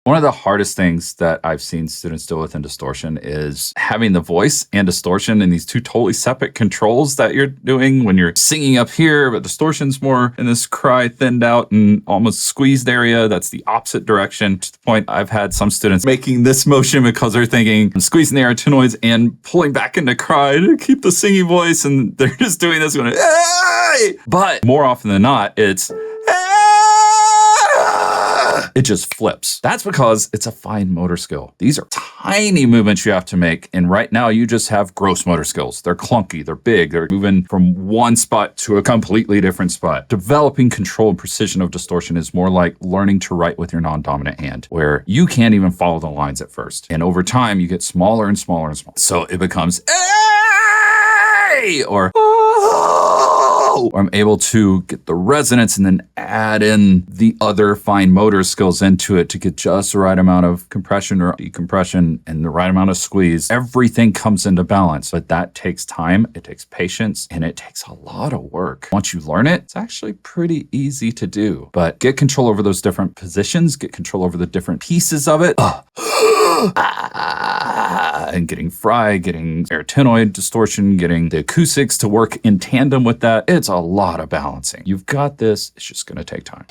One of the hardest things that I've seen students deal with in distortion is having the voice and distortion in these two totally separate controls that you're doing when you're singing up here, but distortion's more in this cry thinned out and almost squeezed area. That's the opposite direction. To the point I've had some students making this motion because they're thinking I'm squeezing the arytenoids and pulling back into cry to keep the singing voice, and they're just doing this going, hey! But more often than not, it's it just flips. That's because it's a fine motor skill. These are tiny movements you have to make. And right now you just have gross motor skills. They're clunky, they're big, they're moving from one spot to a completely different spot. Developing control and precision of distortion is more like learning to write with your non-dominant hand, where you can't even follow the lines at first. And over time you get smaller and smaller and smaller. So it becomes or I'm able to get the resonance and then add in the other fine motor skills into it to get just the right amount of compression or decompression and the right amount of squeeze. Everything comes into balance, but that takes time, it takes patience, and it takes a lot of work. Once you learn it, it's actually pretty easy to do, but get control over those different positions, get control over the different pieces of it. And getting fry, getting arytenoid distortion, getting the acoustics to work in tandem with that. It's a lot of balancing. You've got this. It's just going to take time.